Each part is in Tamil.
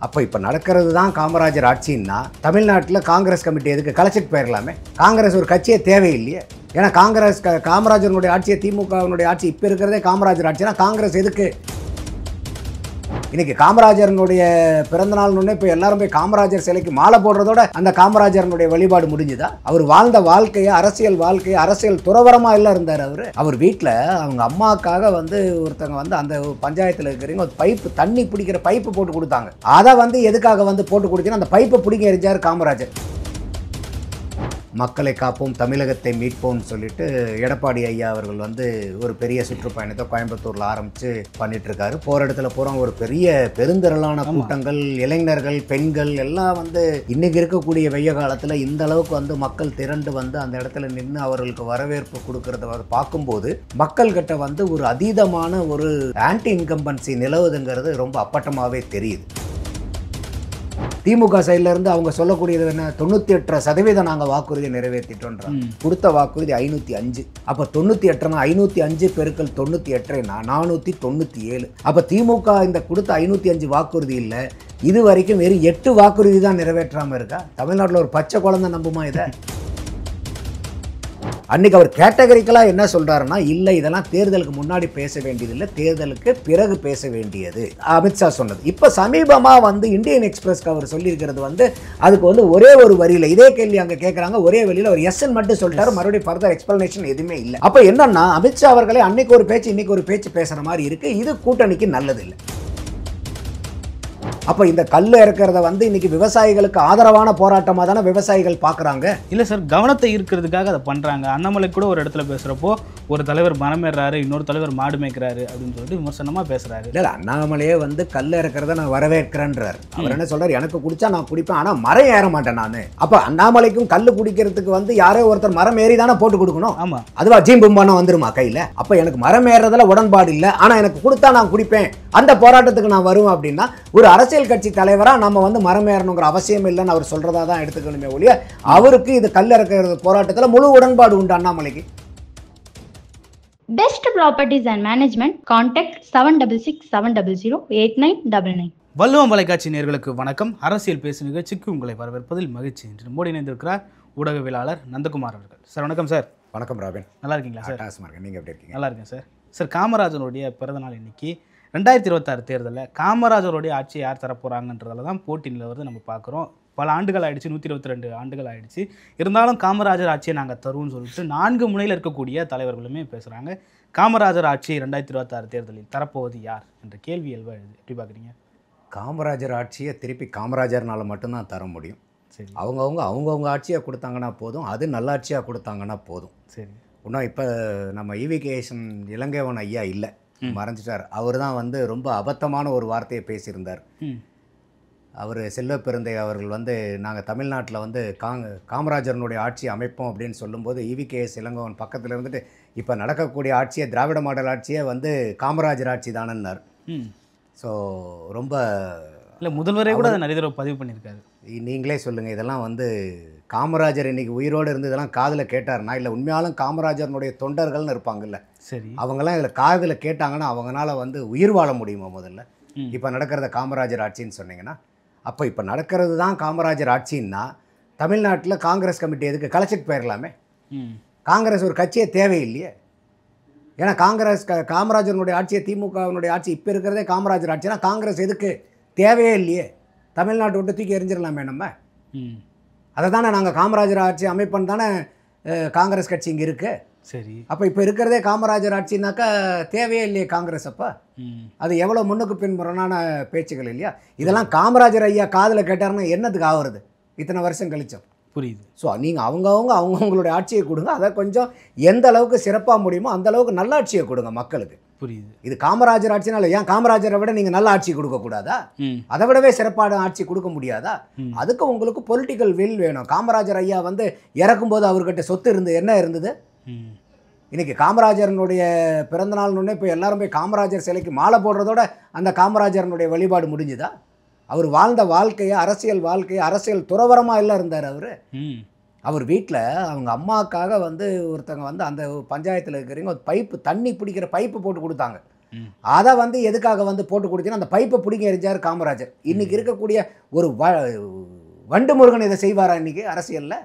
அப்போ இப்போ நடக்கிறது தான் காமராஜர் ஆட்சின்னா தமிழ்நாட்டில் காங்கிரஸ் கமிட்டி எதுக்கு கலைச்சிட்டு போயிடலாமே? காங்கிரஸ் ஒரு கட்சியே தேவையில்லையே. ஏன்னா காமராஜனுடைய ஆட்சியை திமுகவினுடைய ஆட்சி இப்போ இருக்கிறதே காமராஜர் ஆட்சினா காங்கிரஸ் எதுக்கு? இன்னைக்கு காமராஜரனுடைய பிறந்தநாள்னு இப்போ எல்லாரும் போய் காமராஜர் சிலைக்கு மாலை போடுறதோட அந்த காமராஜரனுடைய வழிபாடு முடிஞ்சுதா? அவர் வாழ்ந்த வாழ்க்கையை அரசியல் துறவரமா எல்லாம் இருந்தார். அவர் வீட்டில் அவங்க அம்மாக்காக ஒருத்தங்க அந்த பஞ்சாயத்தில் இருக்கிறவங்க ஒரு பைப்பு தண்ணி பிடிக்கிற பைப்பு போட்டு கொடுத்தாங்க. அதை எதுக்காக போட்டு கொடுத்தீங்கன்னா அந்த பைப்பை பிடிக்க எரிஞ்சார் காமராஜர். மக்களை காப்போம், தமிழகத்தை மீட்போம்னு சொல்லிட்டு எடப்பாடி ஐயா அவர்கள் ஒரு பெரிய சுற்றுப்பயணத்தை கோயம்புத்தூரில் ஆரம்பித்து பண்ணிட்டு இருக்காரு. போகிற இடத்துல போகிறவங்க ஒரு பெரிய பெருந்திரளான கூட்டங்கள், இளைஞர்கள், பெண்கள் எல்லாம் இன்னைக்கு இருக்கக்கூடிய வெய்ய காலத்தில் இந்த அளவுக்கு மக்கள் திரண்டு அந்த இடத்துல நின்று அவர்களுக்கு வரவேற்பு கொடுக்கறத பார்க்கும்போது மக்கள்கிட்ட ஒரு அதீதமான ஒரு ஆன்டி இன்கம்பன்சி நிலவுதுங்கிறது ரொம்ப அப்பட்டமாகவே தெரியுது. திமுக சைட்ல இருந்து அவங்க சொல்லக்கூடியது என்ன? 98% நாங்கள் வாக்குறுதியை நிறைவேற்றிட்டோன்றாங்க. கொடுத்த வாக்குறுதி 505. அப்போ 98 505 பெருக்கல் 98 497. அப்போ திமுக இந்த கொடுத்த 505 வாக்குறுதி இல்லை, இது வரைக்கும் வெறும் 8 வாக்குறுதி தான் நிறைவேற்றாமல் இருக்கா? தமிழ்நாட்டில் ஒரு பச்சை குழந்தை நம்புமா இதை? அன்னைக்கு அவர் கேட்டகரிக்கலாக என்ன சொல்கிறாருன்னா, இல்லை இதெல்லாம் தேர்தலுக்கு முன்னாடி பேச வேண்டியதில்லை, தேர்தலுக்கு பிறகு பேச வேண்டியது அமித்ஷா சொன்னது. இப்போ சமீபமாக இந்தியன் எக்ஸ்பிரஸ்க்கு அவர் சொல்லியிருக்கிறது அதுக்கு ஒரே ஒரு வரியில் இதே கேள்வி அங்கே கேட்குறாங்க, ஒரே வரியில் அவர் எஸ்ன்னு மட்டும் சொல்லிட்டாரு, மறுபடியும் ஃபர்தர் எக்ஸ்பிளனேஷன் எதுவுமே இல்லை. அப்போ என்னன்னா அமித்ஷா அவர்களே அன்னைக்கு ஒரு பேச்சு இன்னைக்கு ஒரு பேச்சு பேசுகிற மாதிரி இருக்குது. இது கூட்டணிக்கு நல்லதில்லை. அப்போ இந்த கல் இறக்கிறத இன்னைக்கு விவசாயிகளுக்கு ஆதரவான போராட்டமாக தானே விவசாயிகள் பார்க்குறாங்க. இல்லை சார், கவனத்தை ஈர்க்கிறதுக்காக அதை பண்ணுறாங்க. அண்ணாமலை கூட ஒரு இடத்துல பேசுகிறப்போ ஒரு தலைவர் மரம் ஏறுறாரு, இன்னொரு தலைவர் மாடு மேய்க்கிறாரு அப்படின்னு சொல்லிட்டு விமர்சனமாக பேசுகிறாரு. இல்லை, அண்ணாமலையே கல் இறக்கிறத நான் வரவேற்கிறேன்றார். அவர் என்ன சொல்கிறார்? எனக்கு குடிச்சா நான் குடிப்பேன், ஆனால் மரம் ஏற மாட்டேன் நான். அப்போ அண்ணாமலைக்கும் கல் குடிக்கிறதுக்கு யாரோ ஒருத்தர் மரம் ஏறி தானே போட்டு கொடுக்கணும். ஆமாம், அதுவா ஜீம்பும்பானம் வந்துருமா கையில்? அப்போ எனக்கு மரம் ஏறதில் உடன்பாடு இல்லை, ஆனால் எனக்கு கொடுத்தா நான் குடிப்பேன், அந்த போராட்டத்துக்கு நான் வருவேன் அப்படின்னா ஒரு அரசியல் கட்சி தலைவராக நம்ம மரம் ஏறணுங்கிற அவசியம் இல்லைன்னு அவர் சொல்றதா தான் எடுத்துக்கணுமே ஒழிய அவருக்கு இது கல் இறக்கிறது போராட்டத்தில் முழு உடன்பாடு உண்டு அண்ணாமலைக்கு. Best Properties and Management. Contact 7667008999. வள்ளுவம் தொலைக்காட்சி நேயர்களுக்கு வணக்கம். அரசியல் பேசும் நிகழ்ச்சிக்கு உங்களை வரவேற்பதில் மகிழ்ச்சி. இன்று நம்மோடு இணைந்திருக்கிறார் ஊடகவியலாளர் நந்தகுமார் அவர்கள். சார் வணக்கம். சார் வணக்கம் ராபின். நல்லா இருக்கீங்களா சார்? நீங்கள் எப்படி இருக்கீங்க? நல்லா இருக்கேன் சார். சார், காமராஜருடைய பிறந்தநாள் இன்னைக்கு 2026 தேர்தலில் காமராஜருடைய ஆட்சியை யார் தரப்போகிறாங்கன்றதில் தான் போட்டி நிலவரது நம்ம பார்க்குறோம். பல ஆண்டுகள் ஆயிடுச்சு, 122 ஆண்டுகள் ஆயிடுச்சு. இருந்தாலும் காமராஜர் ஆட்சியை நாங்கள் தருவோம்னு சொல்லிட்டு 4 முனையில் இருக்கக்கூடிய தலைவர்களுமே பேசுகிறாங்க. காமராஜர் ஆட்சியை 2026 தேர்தலில் தரப்போவது யார் என்ற கேள்வி இயல்பாக எழுது. எப்படி பார்க்குறீங்க? காமராஜர் ஆட்சியை திருப்பி காமராஜர்னால மட்டும்தான் தர முடியும். சரி, அவங்கவுங்க ஆட்சியாக கொடுத்தாங்கன்னா போதும், அது நல்லாட்சியாக கொடுத்தாங்கன்னா போதும். சரி, இன்னும் இப்போ நம்ம ஈவிகேஷன் இலங்கைவன் ஐயா இல்லை, மறைஞ்சிட்டார். அவர் தான் ரொம்ப அபத்தமான ஒரு வார்த்தையை பேசியிருந்தார். அவர் செல்வ பெருந்தை அவர்கள் நாங்கள் தமிழ்நாட்டில் காமராஜரனுடைய ஆட்சி அமைப்போம் அப்படின்னு சொல்லும்போது ஈவிகேஎஸ் இளங்கோவன் பக்கத்தில் இருந்துட்டு இப்போ நடக்கக்கூடிய ஆட்சியை திராவிட மாடல் ஆட்சியை காமராஜர் ஆட்சி தானன்னார். ஸோ ரொம்ப இல்லை, முதல்வரே கூட அதை நிறைய தடவை பதிவு பண்ணியிருக்காரு. நீங்களே சொல்லுங்கள், இதெல்லாம் காமராஜர் இன்னைக்கு உயிரோடு இருந்து இதெல்லாம் காதில் கேட்டார்னா, இல்லை உண்மையாலும் காமராஜர்னுடைய தொண்டர்கள்னு இருப்பாங்கல்ல, சரி, அவங்கெல்லாம் இதில் காதில் கேட்டாங்கன்னா அவங்களால உயிர் வாழ முடியுமா? முதல்ல இப்போ நடக்கிறத காமராஜர் ஆட்சின்னு சொன்னீங்கன்னா, அப்போ இப்போ நடக்கிறது தான் காமராஜர் ஆட்சின்னா தமிழ்நாட்டில் காங்கிரஸ் கமிட்டி எதுக்கு கலைச்சிட்டு போயிடலாமே? காங்கிரஸ் ஒரு கட்சியே தேவையில்லையே. ஏன்னா காமராஜனுடைய ஆட்சியை திமுகவினுடைய ஆட்சி இப்போ இருக்கிறதே காமராஜர் ஆட்சினா காங்கிரஸ் எதுக்கு? தேவையே இல்லையே. தமிழ்நாட்டை விட்டு தூக்கி எரிஞ்சிடலாமே நம்ம. அதை தானே நாங்கள் காமராஜர் ஆட்சி அமைப்பன் தானே காங்கிரஸ் கட்சி இங்கே இருக்குது. சரி, அப்போ இப்போ இருக்கிறதே காமராஜர் ஆட்சினாக்கா தேவையே இல்லையே காங்கிரஸ். அப்போ அது எவ்வளோ முன்னுக்கு பின்புறனான பேச்சுகள் இல்லையா? இதெல்லாம் காமராஜர் ஐயா காதில் கேட்டாருன்னா என்னத்துக்கு ஆகுறது இத்தனை வருஷம் கழிச்சோம்? புரியுது. ஸோ நீங்கள் அவங்கவுங்களுடைய ஆட்சியை கொடுங்க, அதை கொஞ்சம் எந்த அளவுக்கு சிறப்பாக முடியுமோ அந்த அளவுக்கு நல்ல ஆட்சியை கொடுங்க மக்களுக்கு. புரியுது. இது காமராஜர் ஆட்சினால ஏன் காமராஜரை விட நீங்கள் நல்ல ஆட்சி கொடுக்கக்கூடாதா? அதை விடவே சிறப்பான ஆட்சி கொடுக்க முடியாதா? அதுக்கு உங்களுக்கு பொலிட்டிக்கல் வில் வேணும். காமராஜர் ஐயா இறக்கும்போது அவர்கிட்ட சொத்து என்ன இருந்தது? இன்னைக்கு காமராஜரனுடைய பிறந்தநாள்னு இப்போ எல்லாரும் போய் காமராஜர் சிலைக்கு மாலை போடுறதோட அந்த காமராஜரனுடைய வழிபாடு முடிஞ்சுதா? அவர் வாழ்ந்த வாழ்க்கையை அரசியல் துறவரமாக எல்லாம் இருந்தார். அவர் வீட்டில் அவங்க அம்மாக்காக ஒருத்தங்க அந்த பஞ்சாயத்தில் இருக்கிறவங்க ஒரு பைப்பு தண்ணி பிடிக்கிற பைப்பு போட்டு கொடுத்தாங்க. அதை வந்து எதுக்காக வந்து போட்டு கொடுத்தீங்கன்னா அந்த பைப்பை பிடிங்க எரிஞ்சார் காமராஜர். இன்னைக்கு இருக்கக்கூடிய ஒரு வண்டு முருகன் இதை செய்வாரா இன்னைக்கு அரசியலில்?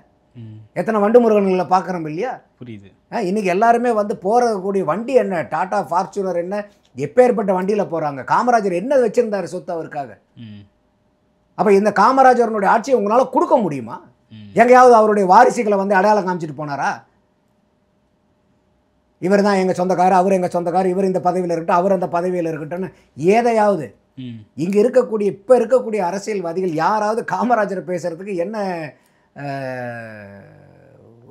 எத்தனை வண்டு முருகன்களை பார்க்குறோம் இல்லையா? புரியுது. இன்னைக்கு எல்லாருமே வந்து போகக்கூடிய வண்டி என்ன, டாடா ஃபார்ச்சுனர் என்ன, எப்பேற்பட்ட வண்டியில் போகிறாங்க. காமராஜர் என்ன வச்சுருந்தார் சொத்து அவருக்காக? அப்போ இந்த காமராஜரனுடைய ஆட்சியை உங்களால் கொடுக்க முடியுமா? எங்கேயாவது அவருடைய வாரிசுகளை வந்து அடையாளம் காமிச்சிட்டு போனாரா? இவர் தான் எங்கள் சொந்தக்காரர், அவர் எங்கள் சொந்தக்காரர், இவர் இந்த பதவியில் இருக்கட்டும், அவர் அந்த பதவியில் இருக்கட்டும்னு ஏதையாவது இங்கே இருக்கக்கூடிய இப்போ இருக்கக்கூடிய அரசியல்வாதிகள் யாராவது காமராஜரை பேசுகிறதுக்கு என்ன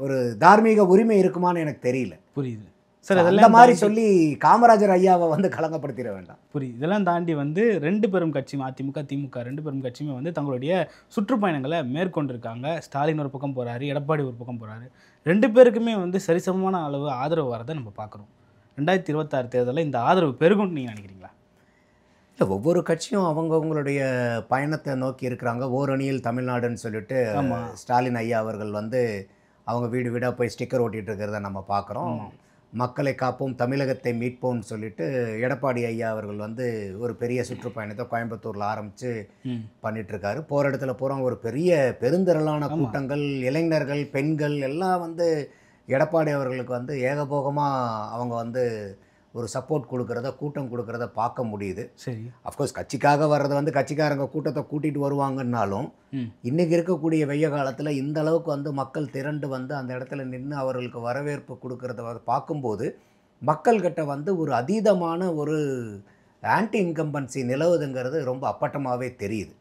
ஒரு தார்மீக உரிமை இருக்குமான்னு எனக்கு தெரியல. புரியுது சார். அந்த மாதிரி சொல்லி காமராஜர் ஐயாவை வந்து களங்கப்படுத்திட வேண்டாம். புரியுது. இதெல்லாம் தாண்டி வந்து 2 பெரும் கட்சி, அதிமுக திமுக 2 பெரும் கட்சியுமே வந்து தங்களுடைய சுற்றுப்பயணங்களை மேற்கொண்டிருக்காங்க. ஸ்டாலின் ஒரு பக்கம் போகிறாரு, எடப்பாடி ஒரு பக்கம் போகிறாரு. 2 பேருக்குமே வந்து சரிசமமான அளவு ஆதரவு வரதை நம்ம பார்க்குறோம். 2026 தேர்தலில் இந்த ஆதரவு பெருகும்னு நீங்கள் நினைக்கிறீங்களா? இல்லை, ஒவ்வொரு கட்சியும் அவங்கவுங்களுடைய பயணத்தை நோக்கி இருக்கிறாங்க. ஓரணியில் தமிழ்நாடுன்னு சொல்லிட்டு ஸ்டாலின் ஐயா அவர்கள் வந்து அவங்க வீடு வீடாக போய் ஸ்டிக்கர் ஓட்டிகிட்டு இருக்கிறத நம்ம பார்க்குறோம். மக்களை காப்போம், தமிழகத்தை மீட்போம்னு சொல்லிட்டு எடப்பாடி ஐயா அவர்கள் வந்து ஒரு பெரிய சுற்றுப்பயணத்தை கோயம்புத்தூரில் ஆரம்பித்து பண்ணிகிட்ருக்காரு. போகிற இடத்துல பூரா ஒரு பெரிய பெருந்திரளான கூட்டங்கள், இளைஞர்கள், பெண்கள் எல்லாம் வந்து எடப்பாடி அவர்களுக்கு வந்து ஏகபோகமாக அவங்க வந்து ஒரு சப்போர்ட் கொடுக்குறத, கூட்டம் கொடுக்குறத பார்க்க முடியுது. சரி, அஃப்கோர்ஸ் கட்சிக்காக வர்றது வந்து கட்சிக்காரங்க கூட்டத்தை கூட்டிகிட்டு வருவாங்கன்னாலும் இன்றைக்கி இருக்கக்கூடிய வெய்ய காலத்தில் இந்த அளவுக்கு வந்து மக்கள் திரண்டு வந்து அந்த இடத்துல நின்று அவர்களுக்கு வரவேற்பு கொடுக்குறத பார்க்கும்போது மக்கள்கிட்ட வந்து ஒரு அதீதமான ஒரு ஆன்டி இன்கம்பன்சி நிலவுதுங்கிறது ரொம்ப அப்பட்டமாகவே தெரியுது.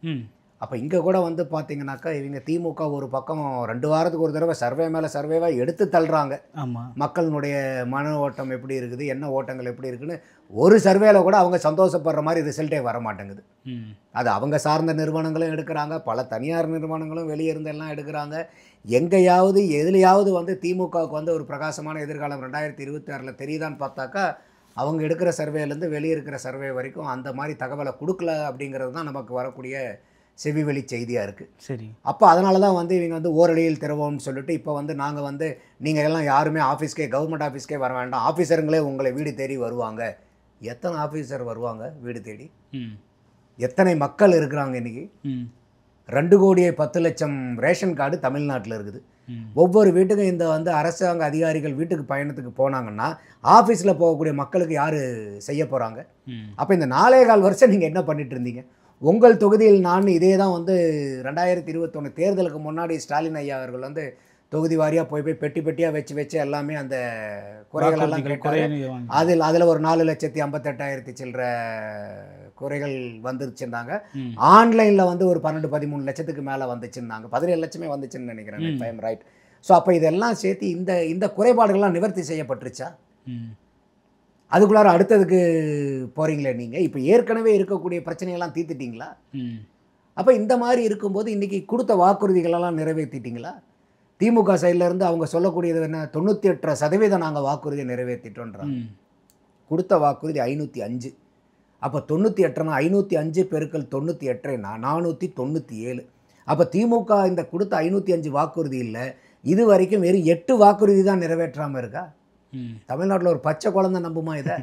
அப்போ இங்கே கூட வந்து பார்த்தீங்கன்னாக்கா இவங்க திமுக ஒரு பக்கம் 2 வாரத்துக்கு ஒரு தடவை சர்வே மேலே சர்வேவாக எடுத்து தள்ளுறாங்க. மக்களுடைய மன ஓட்டம் எப்படி இருக்குது, என்ன ஓட்டங்கள் எப்படி இருக்குன்னு ஒரு சர்வேல கூட அவங்க சந்தோஷப்படுற மாதிரி ரிசல்ட்டே வர மாட்டேங்குது. அது அவங்க சார்ந்த நிறுவனங்களும் எடுக்கிறாங்க, பல தனியார் நிறுவனங்களும் வெளியே இருந்தெல்லாம் எடுக்கிறாங்க. எங்கேயாவது எதுலையாவது வந்து திமுகவுக்கு வந்து ஒரு பிரகாசமான எதிர்காலம் 2026 தெரியுதான்னு பார்த்தாக்கா அவங்க எடுக்கிற சர்வேலேருந்து வெளியே இருக்கிற சர்வே வரைக்கும் அந்த மாதிரி தகவலை கொடுக்கல அப்படிங்கிறது தான் நமக்கு வரக்கூடிய செவிவெளி செய்தியாக இருக்குது. சரி, அப்போ அதனால தான் வந்து இவங்க வந்து ஓரடியில் திறவோம்னு சொல்லிட்டு இப்போ வந்து நாங்கள் வந்து நீங்கள் எல்லாம் யாருமே ஆஃபீஸ்க்கே, கவர்மெண்ட் ஆஃபீஸ்க்கே வர வேண்டாம், ஆஃபீஸருங்களே உங்களை வீடு தேடி வருவாங்க. எத்தனை ஆஃபீஸர் வருவாங்க வீடு தேடி? எத்தனை மக்கள் இருக்கிறாங்க இன்றைக்கி? 2,10,00,000 ரேஷன் கார்டு தமிழ்நாட்டில் இருக்குது. ஒவ்வொரு வீட்டுக்கும் இந்த வந்து அரசாங்க அதிகாரிகள் வீட்டுக்கு பயணத்துக்கு போனாங்கன்னா ஆஃபீஸில் போகக்கூடிய மக்களுக்கு யார் செய்ய போகிறாங்க? அப்போ இந்த 4.25 வருஷம் நீங்கள் என்ன பண்ணிட்டு இருந்தீங்க? உங்கள் தொகுதியில் நான் இதே தான் வந்து 2021 தேர்தலுக்கு முன்னாடி ஸ்டாலின் ஐயா அவர்கள் வந்து தொகுதி வாரியாக போய் பெட்டி பெட்டியாக வச்சு எல்லாமே அந்த குறைகளெல்லாம் கேட்டாரு. அதில் ஒரு 4,58,000 சில்லற குறைகள் வந்துருச்சுருந்தாங்க. ஆன்லைனில் வந்து ஒரு 12-13 லட்சத்துக்கு மேலே வந்துச்சுருந்தாங்க. 17 லட்சமே வந்துச்சுன்னு நினைக்கிறேன், டைம் ரைட். ஸோ அப்போ இதெல்லாம் சேர்த்து இந்த குறைபாடுகள்லாம் நிவர்த்தி செய்யப்பட்டுருச்சா? அதுக்குள்ளார அடுத்ததுக்கு போகிறீங்களே நீங்கள்? இப்போ ஏற்கனவே இருக்கக்கூடிய பிரச்சனையெல்லாம் தீர்த்துட்டிங்களா? அப்போ இந்த மாதிரி இருக்கும்போது இன்றைக்கி கொடுத்த வாக்குறுதிகளெல்லாம் நிறைவேற்றிட்டிங்களா? திமுக சைட்லேருந்து அவங்க சொல்லக்கூடியது என்ன, 98% நாங்கள் வாக்குறுதியை நிறைவேற்றிட்டோன்றாங்க. கொடுத்த வாக்குறுதி 505. அப்போ 98 505 பெருக்கல் 98 497. அப்போ திமுக இந்த கொடுத்த 505 வாக்குறுதி இல்லை, இது வரைக்கும் வெறும் 8 வாக்குறுதி தான் நிறைவேற்றாமல் இருக்கா? தமிழ்நாட்டில் ஒரு பச்சை குழந்தை நம்புமா இதை?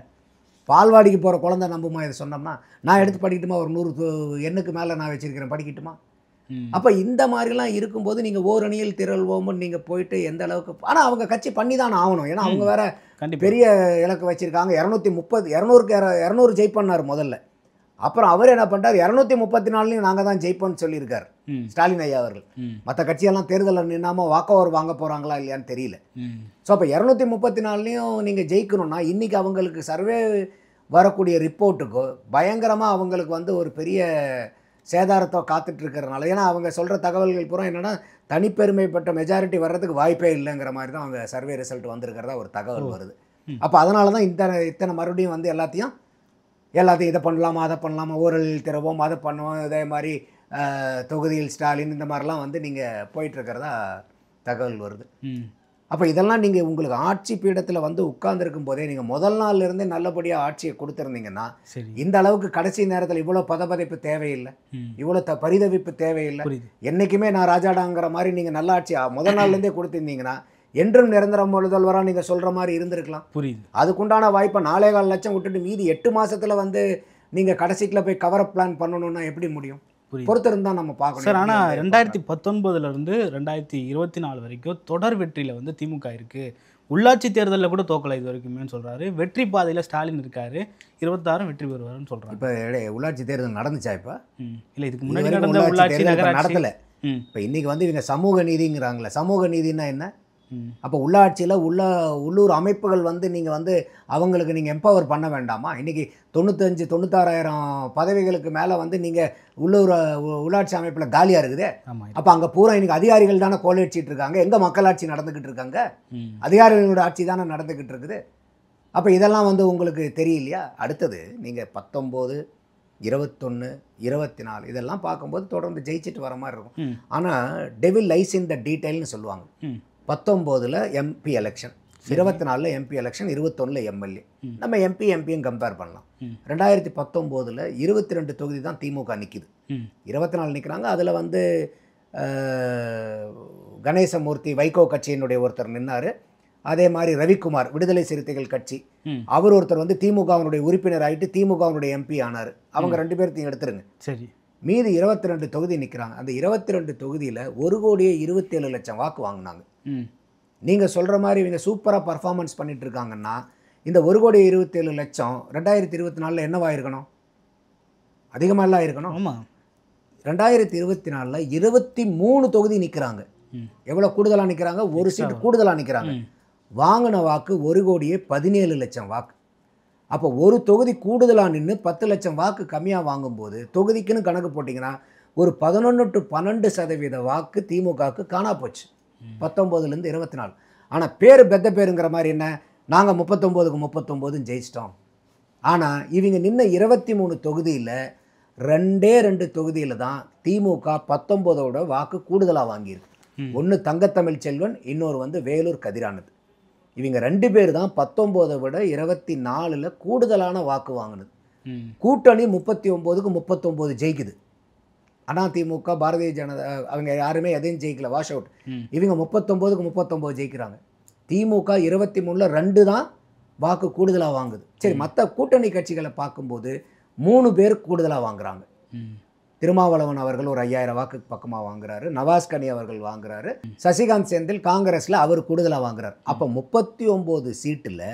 பால்வாடிக்கு போகிற குழந்தை நம்புமா இதை சொன்னோம்னா? நான் எடுத்து படிக்கட்டுமா? ஒரு 100 எண்ணுக்கு மேலே நான் வச்சுருக்கிறேன், படிக்கட்டுமா? அப்போ இந்த மாதிரிலாம் இருக்கும்போது நீங்கள் ஓரணியில் திரள்வோம்னு நீங்கள் போயிட்டு எந்த அளவுக்கு, ஆனால் அவங்க கட்சி பண்ணி தான் ஆகணும். ஏன்னா அவங்க வேற பெரிய இலக்கு வச்சுருக்காங்க. 200 ஜெயிப்பண்ணார் முதல்ல. அப்புறம் அவர் என்ன பண்ணிட்டார், 234 நாங்கள் தான் ஜெயிப்போம்னு சொல்லியிருக்கார் ஸ்டாலின் ஐயா அவர்கள். மற்ற கட்சியெல்லாம் தேர்தலில் நின்னாமல் வாக்கோவர் வாங்க போகிறாங்களா இல்லையான்னு தெரியல. ஸோ அப்போ 234 நீங்கள் ஜெயிக்கணும்னா இன்றைக்கி அவங்களுக்கு சர்வே வரக்கூடிய ரிப்போர்ட்டுக்கோ பயங்கரமாக அவங்களுக்கு வந்து ஒரு பெரிய சேதாரத்தை காத்துட்ருக்கிறதுனால, ஏன்னா அவங்க சொல்கிற தகவல்கள் பூரா என்னென்னா தனிப்பெருமைப்பட்ட மெஜாரிட்டி வர்றதுக்கு வாய்ப்பே இல்லைங்கிற மாதிரி தான் அவங்க சர்வே ரிசல்ட் வந்திருக்கிறதா ஒரு தகவல் வருது. அப்போ அதனால தான் இத்தனை மறுபடியும் வந்து எல்லாத்தையும் இதை பண்ணலாமா, அதை பண்ணலாமா, ஓரலில் திறவோம், அதை பண்ணுவோம், இதே மாதிரி தொகுதியில் ஸ்டாலின், இந்த மாதிரிலாம் வந்து நீங்கள் போயிட்டுருக்கிறதா தகவல் வருது. அப்போ இதெல்லாம் நீங்கள் உங்களுக்கு ஆட்சி பீடத்தில் வந்து உட்கார்ந்துருக்கும் போதே நீங்கள் முதல் நாள்லேருந்தே நல்லபடியாக ஆட்சியை கொடுத்துருந்தீங்கன்னா இந்த அளவுக்கு கடைசி நேரத்தில் இவ்வளோ பதபதைப்பு தேவையில்லை, இவ்வளோ பரிதவிப்பு தேவையில்லை. என்றைக்குமே நான் ராஜாடாங்கிற மாதிரி நீங்கள் நல்ல ஆட்சி முதல் நாள்லேருந்தே கொடுத்துருந்தீங்கன்னா என்றும் நிரந்தர முதல்வராக நீங்கள் சொல்கிற மாதிரி இருந்திருக்கலாம். புரியுது. அதுக்குண்டான வாய்ப்பை 4.25 லட்சம் விட்டுட்டு மீதி 8 மாசத்துல வந்து நீங்கள் கடைசிக்கில் போய் கவரப் பிளான் பண்ணணும்னா எப்படி முடியும்? பொறுத்திருந்தா நம்ம பார்க்கணும் சார். ஆனால் 2019 2024 வரைக்கும் தொடர் வெற்றியில் வந்து திமுக இருக்குது. உள்ளாட்சி தேர்தலில் கூட தோக்கலை இது வரைக்குமே சொல்கிறாரு. வெற்றி பாதையில் ஸ்டாலின் இருக்காரு, 26 வெற்றி பெறுவாருன்னு சொல்கிறாங்க. இப்போ உள்ளாட்சி தேர்தல் நடந்துச்சா? இப்போ இல்லை, இதுக்கு முன்னாடி நடந்த உள்ளாட்சி நடத்தலை. இப்போ இன்றைக்கி வந்து இவங்க சமூக நீதிங்கிறாங்களே, சமூக நீதினா என்ன? அப்போ உள்ளாட்சியில் உள்ளூர் அமைப்புகள் வந்து நீங்கள் வந்து அவங்களுக்கு நீங்கள் எம்பவர் பண்ண வேண்டாமா? இன்றைக்கி 96,000 பதவிகளுக்கு மேலே வந்து நீங்கள் உள்ளாட்சி அமைப்பில் காலியாக இருக்குதே. அப்போ அங்கே பூரா இன்றைக்கி அதிகாரிகள் தானே கோலடிச்சிட்டு இருக்காங்க. எங்கே மக்களாட்சி நடந்துக்கிட்டு இருக்காங்க? அதிகாரிகளோட ஆட்சி தானே நடந்துக்கிட்டு இருக்குது. அப்போ இதெல்லாம் வந்து உங்களுக்கு தெரியலையா? அடுத்தது நீங்கள் 19, 21, 24 இதெல்லாம் பார்க்கும்போது தொடர்ந்து ஜெயிச்சுட்டு வர மாதிரி இருக்கும். ஆனால் டெவில் லைஸ் இன் த டீட்டெயில்னு சொல்லுவாங்க. 19 MP election, 24 MP election, 21 MLA. நம்ம எம்பியும் கம்பேர் பண்ணலாம். 2019 22 தொகுதி தான் திமுக நிற்கிது, 24 நிற்கிறாங்க. அதில் வந்து கணேசமூர்த்தி வைகோ கட்சியினுடைய ஒருத்தர் நின்னார். அதே மாதிரி ரவிக்குமார் விடுதலை சிறுத்தைகள் கட்சி, அவர் ஒருத்தர் வந்து திமுகவினுடைய உறுப்பினர் ஆகிட்டு திமுகவினுடைய எம்பி ஆனார். அவங்க 2 பேர்த்தையும் எடுத்துருங்க. சரி, மீதி 22 தொகுதி நிற்கிறாங்க. அந்த 22 தொகுதியில் 1,27,00,000 வாக்கு வாங்கினாங்க. நீங்கள் சொல்கிற மாதிரி இவங்க சூப்பராக பர்ஃபார்மன்ஸ் பண்ணிட்டு இருக்காங்கன்னா இந்த 1,27,00,000 2024 என்னவாயிருக்கணும்? அதிகமாகலாம் இருக்கணும். ஆமாம், 2024 23 தொகுதி நிற்கிறாங்க. எவ்வளோ கூடுதலாக நிற்கிறாங்க? ஒரு சீட்டு கூடுதலாக நிற்கிறாங்க. வாங்கின வாக்கு 1,17,00,000 வாக்கு. அப்போ ஒரு தொகுதி கூடுதலாக நின்று 10 லட்சம் வாக்கு கம்மியாக வாங்கும்போது தொகுதிக்குன்னு கணக்கு போட்டிங்கன்னா ஒரு 11 to 12% வாக்கு திமுகவுக்கு காணா போச்சு 19லேருந்து 24. ஆனால் பேர் பெத்த பேருங்கிற மாதிரி என்ன, நாங்கள் 39க்கு 39 ஜெயிச்சிட்டோம். ஆனால் இவங்க நின்ன 23 தொகுதியில் 2 தொகுதியில் தான் திமுக 19ஓட வாக்கு கூடுதலாக வாங்கியிருக்கு. ஒன்று தங்கத்தமிழ் செல்வன், இன்னொரு வந்து வேலூர் கதிரானது. இவங்க 2 பேர் தான் 19 விட 24 கூடுதலான வாக்கு வாங்கினது. கூட்டணி 39க்கு 39 ஜெயிக்குது. அதிமுக, பாரதிய ஜனதா அவங்க யாருமே எதையும் ஜெயிக்கல, வாஷ் அவுட். இவங்க 39க்கு 39 ஜெயிக்கிறாங்க. திமுக 23ல் 2 தான் வாக்கு கூடுதலாக வாங்குது. சரி, மற்ற கூட்டணி கட்சிகளை பார்க்கும்போது 3 பேர் கூடுதலாக வாங்குறாங்க. திருமாவளவன் அவர்கள் ஒரு 5000 வாக்கு பக்கமாக வாங்குறாரு, நவாஸ்கனி அவர்கள் வாங்குறாரு, சசிகாந்த் செந்தில் காங்கிரஸில் அவர் கூடுதலாக வாங்குறாரு. அப்போ 39 சீட்டில்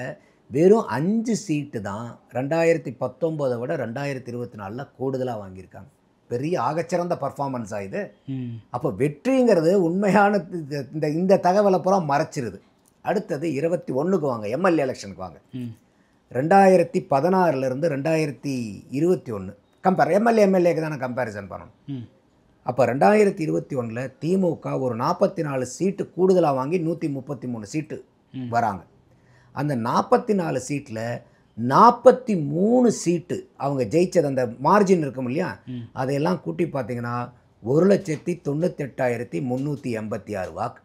வெறும் 5 சீட்டு தான் 2019 விட 2024 கூடுதலாக வாங்கியிருக்காங்க. பெரிய ஆகச்சிறந்த பர்ஃபார்மன்ஸ் ஆகுது. அப்போ வெற்றிங்கிறது உண்மையான இந்த தகவலை பூரா மறைச்சிருது. அடுத்தது 21க்கு வாங்க, எம்எல்ஏ எலெக்ஷனுக்கு வாங்க. 2016லேருந்து 2021 கம்பேர், எம்எல்ஏக்கு தானே கம்பேரிசன் பண்ணணும். அப்போ 2021 திமுக ஒரு 44 சீட்டு கூடுதலாக வாங்கி 133 சீட்டு வராங்க. அந்த 44 சீட்டில் 43 சீட்டு அவங்க ஜெயிச்சது, அந்த மார்ஜின் இருக்கும் இல்லையா, அதையெல்லாம் கூட்டி பார்த்தீங்கன்னா 1,98,386 வாக்கு.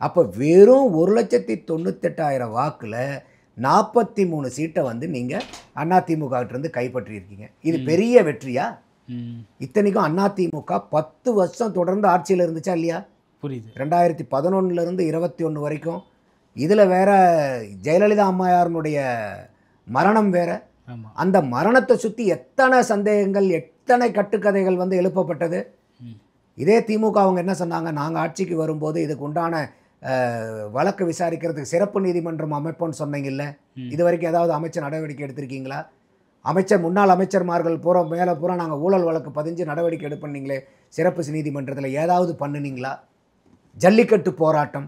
அப்போ வெறும் 1,98,000 வாக்கில் 43 சீட்டை வந்து நீங்கள் அதிமுகவிட்டிருந்து கைப்பற்றியிருக்கீங்க. இது பெரிய வெற்றியா? இத்தனைக்கும் அதிமுக 10 வருஷம் தொடர்ந்து ஆட்சியில் இருந்துச்சா இல்லையா? புரியுது. 2011லேருந்து 21 வரைக்கும். இதில் வேற ஜெயலலிதா அம்மையாருடைய மரணம் வேற. அந்த மரணத்தை சுற்றி எத்தனை சந்தேகங்கள், எத்தனை கட்டுக்கதைகள் வந்து எழுப்பப்பட்டது. இதே திமுக அவங்க என்ன சொன்னாங்க, நாங்கள் ஆட்சிக்கு வரும்போது இதுக்கு உண்டான வழக்கு விசாரிக்கிறதுக்கு சிறப்பு நீதிமன்றம் அமைப்போன்னு சொன்னீங்கல்ல, இது வரைக்கும் ஏதாவது அமைச்சர் நடவடிக்கை எடுத்திருக்கீங்களா? முன்னாள் அமைச்சர்மார்கள் பூரா மேலே பூரா நாங்கள் ஊழல் வழக்கு பதிஞ்சு நடவடிக்கை எடுப்பீங்களே, சிறப்பு நீதிமன்றத்தில் ஏதாவது பண்ணுனீங்களா? ஜல்லிக்கட்டு போராட்டம்,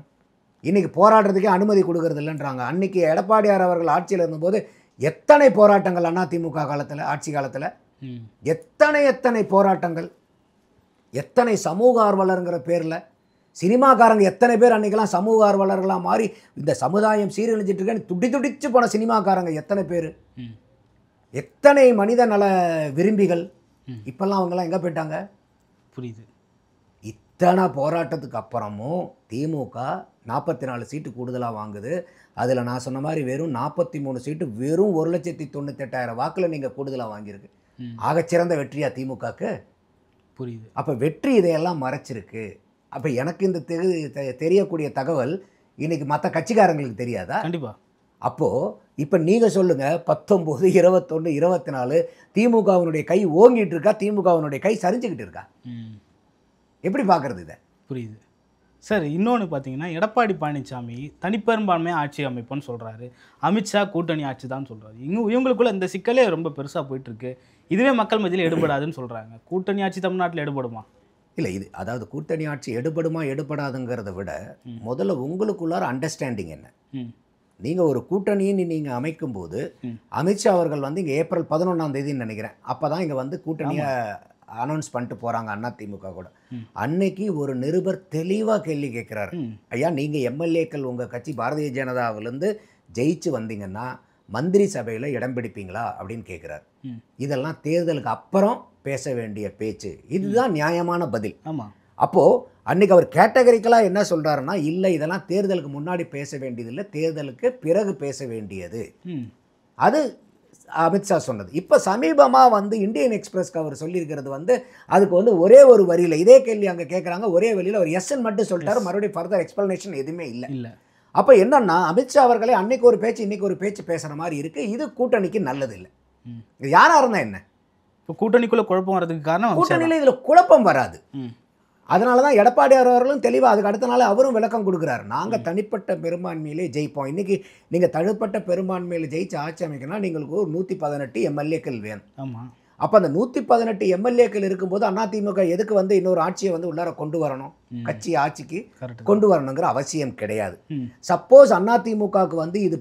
இன்றைக்கி போராட்டத்துக்கே அனுமதி கொடுக்கறது இல்லைன்றாங்க. அன்றைக்கி எடப்பாடியார் அவர்கள் ஆட்சியில் இருந்தபோது எத்தனை போராட்டங்கள் அதிமுக காலத்தில், ஆட்சி காலத்தில் எத்தனை போராட்டங்கள், எத்தனை சமூக ஆர்வலருங்கிற பேரில் சினிமாக்காரங்க எத்தனை பேர் அன்றைக்கெல்லாம் சமூக ஆர்வலர்களாக மாறி இந்த சமுதாயம் சீரழிஞ்சிட்டு இருக்கேன்னு துடிச்சு போன சினிமாக்காரங்க எத்தனை பேர், எத்தனை மனித நல விரும்பிகள், இப்போல்லாம் அவங்கெல்லாம் எங்கே போயிட்டாங்க? புரியுது. இத்தனை போராட்டத்துக்கு அப்புறமும் திமுக 44 சீட்டு கூடுதலாக வாங்குது. அதில் நான் சொன்ன மாதிரி வெறும் 43 சீட்டு வெறும் 1,98,000 வாக்கில் நீங்கள் கூடுதலாக வாங்கியிருக்கு. ஆகச்சிறந்த வெற்றியா திமுகக்கு? புரியுது. அப்போ வெற்றி இதையெல்லாம் மறைச்சிருக்கு. அப்போ எனக்கு இந்த தெரியக்கூடிய தகவல் இன்னைக்கு மற்ற கட்சிக்காரங்களுக்கு தெரியாதா? கண்டிப்பா. அப்போது இப்போ நீங்கள் சொல்லுங்கள், 19, 21, 24 திமுகவினுடைய கை ஓங்கிட்டு இருக்கா, திமுகவினுடைய கை சரிஞ்சுக்கிட்டு இருக்கா? எப்படி பார்க்குறது இதை? புரியுது சார். இன்னொன்று பார்த்தீங்கன்னா, எடப்பாடி பழனிசாமி தனிப்பெரும்பான்மையாக ஆட்சி அமைப்புன்னு சொல்கிறாரு, அமித்ஷா கூட்டணி ஆட்சி தான் சொல்கிறாரு. இவங்களுக்குள்ள இந்த சிக்கலே ரொம்ப பெருசாக போயிட்டுருக்கு. இதுவே மக்கள் மத்தியில் எடுபடாதுன்னு சொல்கிறாங்க. கூட்டணி ஆட்சி தமிழ்நாட்டில் எடுபடுமா? இல்லை, இது அதாவது கூட்டணி ஆட்சி எடுபடுமா எடுபடாதுங்கிறத விட முதல்ல உங்களுக்குள்ளார அண்டர்ஸ்டாண்டிங் என்ன? நீங்கள் ஒரு கூட்டணின்னு நீங்கள் அமைக்கும்போது அமித்ஷா அவர்கள் வந்து இங்கே ஏப்ரல் 11ஆம் தேதின்னு நினைக்கிறேன், அப்போ தான் இங்கே வந்து கூட்டணியை அனௌன்ஸ் பண்ணிட்டு போகிறாங்க அதிமுக கூட. அன்னைக்கு ஒரு நிருபர் தெளிவாக கேள்வி கேட்குறாரு, ஐயா நீங்கள் எம்எல்ஏக்கள் உங்கள் கட்சி பாரதிய ஜனதாவிலேருந்து ஜெயிச்சு வந்தீங்கன்னா மந்திரி சபையில் இடம் பிடிப்பீங்களா அப்படின்னு கேட்குறாரு. இதெல்லாம் தேர்தலுக்கு அப்புறம் பேச வேண்டிய பேச்சு, இதுதான் நியாயமான பதில். ஆமாம். அப்போது அன்றைக்கி அவர் கேட்டகரிக்கலாக என்ன சொல்கிறாருன்னா, இல்லை இதெல்லாம் தேர்தலுக்கு முன்னாடி பேச வேண்டியதில்லை, தேர்தலுக்கு பிறகு பேச வேண்டியது. அது அமித்ஷா சொன்னது. இப்போ சமீபமாக வந்து இந்தியன் எக்ஸ்பிரஸ்க்கு அவர் சொல்லியிருக்கிறது வந்து அதுக்கு வந்து ஒரே ஒரு வரியில் இதே கேள்வி அங்கே கேட்குறாங்க, ஒரே வரியில் அவர் எஸ்ன்னு மட்டும் சொல்லிட்டாரு, மறுபடியும் ஃபர்தர் எக்ஸ்ப்ளனேஷன் எதுவுமே இல்லை. அப்போ என்னன்னா, அமித்ஷா அவர்களே அன்னைக்கு ஒரு பேச்சு இன்னைக்கு ஒரு பேச்சு பேசுகிற மாதிரி இருக்குது. இது கூட்டணிக்கு நல்லது இல்லை. இது யாராக இருந்தால் என்ன? இப்போ கூட்டணிக்குள்ளே குழப்பம் வர்றதுக்கு காரணம் கூட்டணியில் இதில் குழப்பம் வராது. அதனால தான் எடப்பாடியார் அவர்களும் தெளிவாக அதுக்கு அடுத்த நாள் அவரும் விளக்கம் கொடுக்குறாரு, நாங்கள் தனிப்பட்ட பெரும்பான்மையிலே ஜெயிப்போம். இன்றைக்கி நீங்கள் தனிப்பட்ட பெரும்பான்மையில் ஜெயிச்சு ஆட்சி அமைக்கணும்னா நீங்களுக்கு ஒரு 118 எம்எல்ஏக்கள் வேணும். ஆமாம். அப்போ அந்த 118 எம்எல்ஏக்கள் இருக்கும்போது அதிமுக எதுக்கு வந்து இன்னொரு ஆட்சியை வந்து உள்ளார கொண்டு வரணும்? கட்சி ஆட்சிக்கு கொண்டு வரணுங்கிற அவசியம் கிடையாது. சப்போஸ் அதிமுகவுக்கு வந்து இது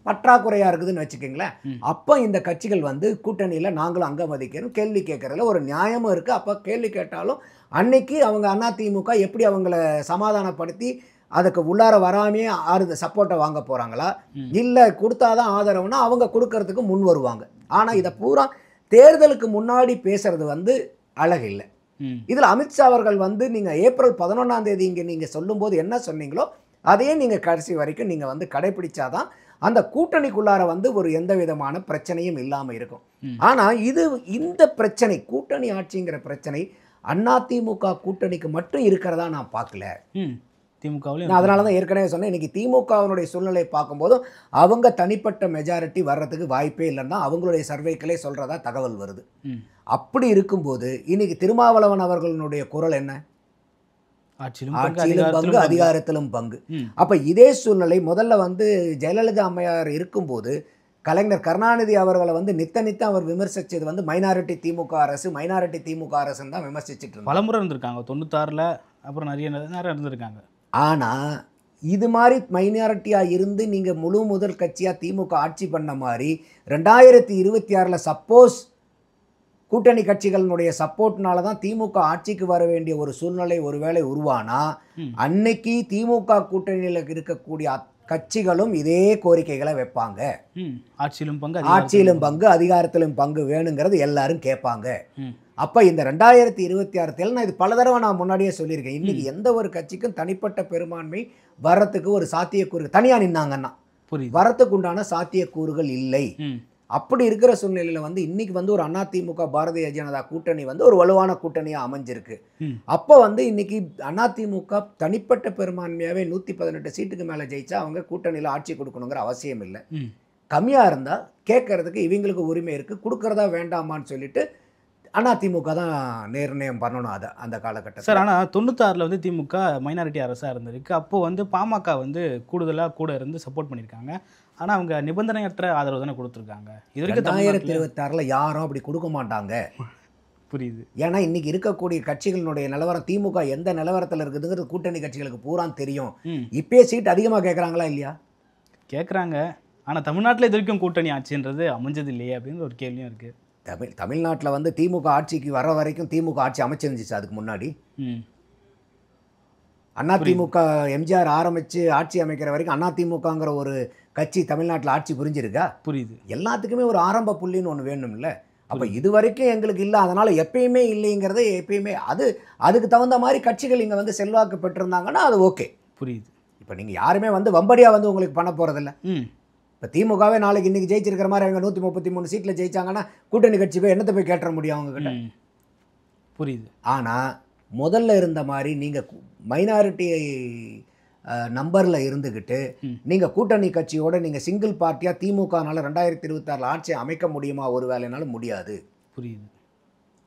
பற்றாக்குறையாக இருக்குதுன்னு வச்சுக்கிங்களேன், அப்போ இந்த கட்சிகள் வந்து கூட்டணியில் நாங்களும் அங்கம் வகிக்கிறோம் கேள்வி கேட்குறதுல ஒரு நியாயமும் இருக்குது. அப்போ கேள்வி கேட்டாலும் அன்னைக்கு அவங்க அதிமுக எப்படி அவங்கள சமாதானப்படுத்தி அதுக்கு உள்ளார வராமே சப்போர்ட்டை வாங்க போகிறாங்களா, இல்லை கொடுத்தாதான் ஆதரவுனா அவங்க கொடுக்கறதுக்கு முன் வருவாங்க. ஆனால் இதை பூரா தேர்தலுக்கு முன்னாடி பேசுறது வந்து அழகில்லை. இதில் அமித்ஷா அவர்கள் வந்து நீங்கள் ஏப்ரல் 11ஆம் தேதி இங்கே நீங்கள் சொல்லும்போது என்ன சொன்னீங்களோ அதையே நீங்கள் கடைசி வரைக்கும் நீங்கள் வந்து கடைபிடிச்சாதான் அந்த கூட்டணிக்குள்ளார வந்து ஒரு எந்த விதமான பிரச்சனையும் இல்லாமல் இருக்கும். ஆனால் இந்த பிரச்சனை கூட்டணி ஆட்சிங்கிற பிரச்சனை அதிமுக கூட்டணிக்கு மட்டும் இருக்கிறதா நான் பார்க்கல. திமுகவில் அதனால தான் ஏற்கனவே சொன்னேன், இன்றைக்கி திமுகவினுடைய சூழ்நிலை பார்க்கும்போதும் அவங்க தனிப்பட்ட மெஜாரிட்டி வர்றதுக்கு வாய்ப்பே இல்லைன்னா அவங்களுடைய சர்வேக்களே சொல்கிறதா தகவல் வருது. அப்படி இருக்கும்போது இன்னைக்கு திருமாவளவன் அவர்களுடைய குரல் என்ன? ஆட்சியிலும் பங்கு அதிகாரத்திலும் பங்கு. அப்போ இதே சூழ்நிலை முதல்ல வந்து ஜெயலலிதா அம்மையார் இருக்கும்போது கலைஞர் கருணாநிதி அவர்களை வந்து நித்த அவர் விமர்சித்தது வந்து மைனாரிட்டி திமுக அரசுன்னு தான் விமர்சிச்சுட்டு இருந்தாங்க. பலமுறை இருந்திருக்காங்க 96ல், அப்புறம் நிறைய இருந்திருக்காங்க. ஆனால் இது மாதிரி மைனாரிட்டியாக இருந்து நீங்கள் முதல் கட்சியாக திமுக ஆட்சி பண்ண மாதிரி 2026 சப்போஸ் கூட்டணி கட்சிகளினுடைய சப்போர்ட்னால தான் திமுக ஆட்சிக்கு வர வேண்டிய ஒரு சூழ்நிலை ஒருவேளை உருவானா அன்னைக்கு திமுக கூட்டணியில் இருக்கக்கூடிய கட்சிகளும் இதே கோரிக்கைகளை வைப்பாங்க. ஆட்சியிலும் பங்கு அதிகாரத்திலும் பங்கு வேணுங்கிறது எல்லாரும் கேட்பாங்க. அப்போ இந்த 2026 நான் இது பல தடவை நான் முன்னாடியே சொல்லியிருக்கேன், இன்னைக்கு எந்த ஒரு கட்சிக்கும் தனிப்பட்ட பெரும்பான்மை வரத்துக்கு ஒரு சாத்தியக்கூறு தனியாக நின்னாங்கன்னா வரத்துக்கு உண்டான சாத்தியக்கூறுகள் இல்லை. அப்படி இருக்கிற சூழ்நிலையில் வந்து இன்னைக்கு வந்து ஒரு அதிமுக பாரதிய ஜனதா கூட்டணி வந்து ஒரு வலுவான கூட்டணியாக அமைஞ்சிருக்கு. அப்போ வந்து இன்னைக்கு அதிமுக தனிப்பட்ட பெரும்பான்மையாகவே 118 சீட்டுக்கு மேலே ஜெயிச்சா அவங்க கூட்டணியில் ஆட்சி கொடுக்கணுங்கிற அவசியம் இல்லை. கம்மியாக இருந்தால் கேட்கறதுக்கு இவங்களுக்கு உரிமை இருக்குது, கொடுக்கறதா வேண்டாமான்னு சொல்லிட்டு அதிமுக தான் நிர்ணயம் பண்ணணும் அதை அந்த காலகட்டம். சார், ஆனால் 96ல் வந்து திமுக மைனாரிட்டி அரசாக இருந்திருக்கு. அப்போது வந்து பாமக வந்து கூடுதலாக கூட இருந்து சப்போர்ட் பண்ணியிருக்காங்க. ஆனால் அவங்க நிபந்தனையற்ற ஆதரவு தானே கொடுத்துருக்காங்க. இது வரைக்கும் 2026 யாரும் அப்படி கொடுக்க மாட்டாங்க. புரியுது. ஏன்னா இன்றைக்கி இருக்கக்கூடிய கட்சிகளினுடைய நிலவரம் திமுக எந்த நிலவரத்தில் இருக்குதுங்கிறது கூட்டணி கட்சிகளுக்கு பூரா தெரியும். இப்போயே சீட் அதிகமாக கேட்குறாங்களா இல்லையா? கேட்குறாங்க. ஆனால் தமிழ்நாட்டில் இது வரைக்கும் கூட்டணி ஆட்சின்றது அமைஞ்சது இல்லையே அப்படின்ற ஒரு கேள்வியும் இருக்குது. தமிழ்நாட்டில் வந்து திமுக ஆட்சிக்கு வர வரைக்கும் திமுக ஆட்சி அமைச்சிருந்துச்சு. அதுக்கு முன்னாடி அதிமுக எம்ஜிஆர் ஆரம்பித்து ஆட்சி அமைக்கிற வரைக்கும் அதிமுகங்கிற ஒரு கட்சி தமிழ்நாட்டில் ஆட்சி புரிஞ்சிருக்கா? புரியுது. எல்லாத்துக்குமே ஒரு ஆரம்ப புள்ளின்னு ஒன்று வேணும்ல. அப்போ இது வரைக்கும் எங்களுக்கு இல்லை, அதனால் எப்பயுமே இல்லைங்கிறத எப்பயுமே அதுக்கு தகுந்த மாதிரி கட்சிகள் இங்கே வந்து செல்வாக்கு பெற்றிருந்தாங்கன்னா அது ஓகே. புரியுது. இப்போ நீங்கள் யாருமே வந்து வம்படியாக வந்து உங்களுக்கு பண்ண போகிறதில்ல. இப்போ திமுகவே நாளைக்கு இன்றைக்கி ஜெயிச்சிருக்கிற மாதிரி அவங்க 133 சீட்டில் ஜெயிச்சாங்கன்னா கூட்டணி கட்சி போய் என்னத்தை போய் கேட்டுற முடியும் அவங்கக்கிட்ட? புரியுது. ஆனால் முதல்ல இருந்த மாதிரி நீங்கள் மைனாரிட்டி நம்பரில் இருந்துக்கிட்டு நீங்கள் கூட்டணி கட்சியோட நீங்கள் சிங்கிள் பார்ட்டியாக திமுகனால 2026 ஆட்சியை அமைக்க முடியுமா? ஒரு வேலைனாலும் முடியாது. புரியுது.